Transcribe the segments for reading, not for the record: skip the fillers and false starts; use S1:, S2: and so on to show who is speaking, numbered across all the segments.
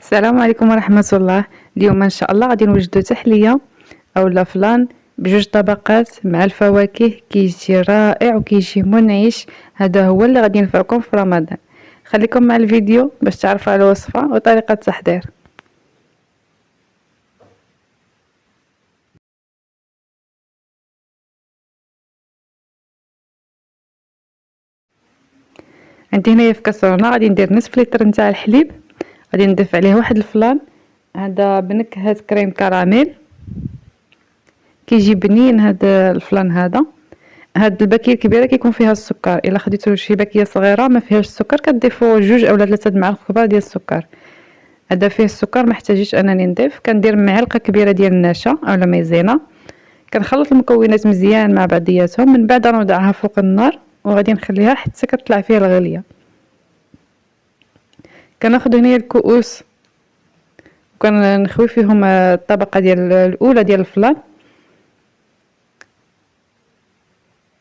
S1: السلام عليكم ورحمة الله. اليوم ان شاء الله غادي نوجدو تحلية اولا فلان بجوج طبقات مع الفواكه، كيجي رائع وكيجي منعش. هذا هو اللي غادي ينفعكم في رمضان. خليكم مع الفيديو باش تعرفوا على الوصفة وطريقة التحضير. عندي هنايا في كاسرونه غادي ندير نصف لتر نتاع الحليب، غادي نضيف عليه واحد الفلان هذا بنكهة كريم كراميل، كيجي بنين هذا الفلان. هاد الباكيه الكبيره كيكون فيها السكر، الا خديتو شي باكيه صغيره ما فيهاش السكر كتضيفوا 2 أو 3 معالق كبار ديال السكر. هذا فيه السكر ما احتاجيش انني نضيف. كندير معلقه كبيره ديال النشا اولا مايزينا، كنخلط المكونات مزيان مع بعضياتهم، من بعد نوضعها فوق النار وغادي نخليها حتى كتطلع فيها الغليه. كناخذ هنايا الكؤوس وكنخوي فيهم الطبقه ديال الاولى ديال الفلان،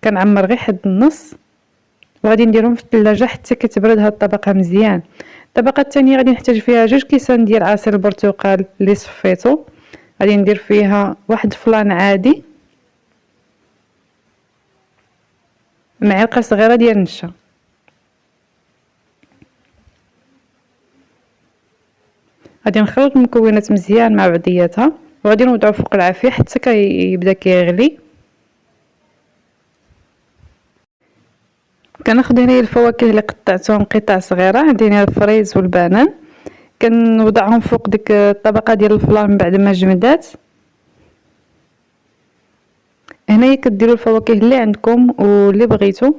S1: كنعمر غير حد النص وغادي نديرهم في الثلاجه حتى كتبرد هاد الطبقه مزيان. الطبقه الثانيه غادي نحتاج فيها 2 كيسان ديال عصير البرتقال اللي صفيتو، غادي ندير فيها واحد فلان عادي، معلقه صغيره ديال النشا. غادي نخلط المكونات مزيان مع بعضياتها وغادي نوضعو فوق العافيه حتى كيبدا كيغلي. كناخذ هنايا الفواكه اللي قطعتهم قطع صغيره، عندي هنا الفريز والبنان، كنوضعهم فوق ديك الطبقه ديال الفلان من بعد ما جمدات. هنايا كديروا الفواكه اللي عندكم واللي بغيتو.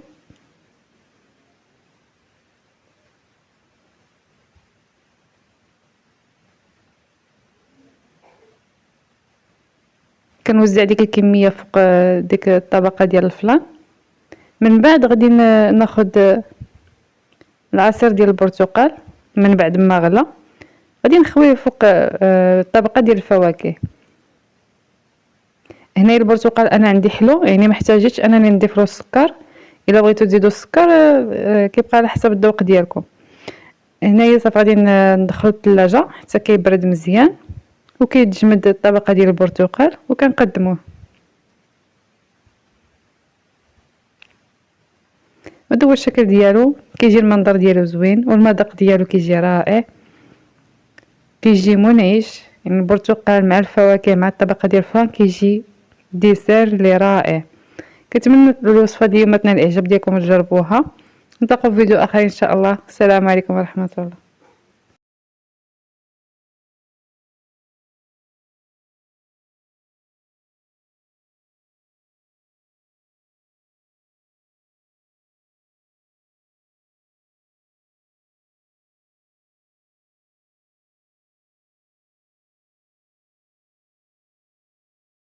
S1: كنوزع ديك الكميه فوق ديك الطبقه ديال الفلان. من بعد غادي ناخذ العصير ديال البرتقال من بعد ما غلى، غادي نخويه فوق الطبقه ديال الفواكه. هنا البرتقال انا عندي حلو، يعني ما احتاجيتش انني نضيف له السكر، الا بغيتو تزيدوا السكر كيبقى على حسب الذوق ديالكم. هنايا صافي غادي ندخلو الثلاجه حتى كيبرد مزيان وكيتجمد الطبقه ديال البرتقال وكنقدموه. هذا هو الشكل ديالو، كيجي المنظر ديالو زوين والمذاق ديالو كيجي رائع، كيجي منعش. يعني البرتقال مع الفواكه مع الطبقه ديال الفلان كيجي ديسير اللي رائع. كنتمنى الوصفه ديما تنال الاعجاب ديالكم وتجربوها. نلتقوا في فيديو اخر ان شاء الله. السلام عليكم ورحمه الله.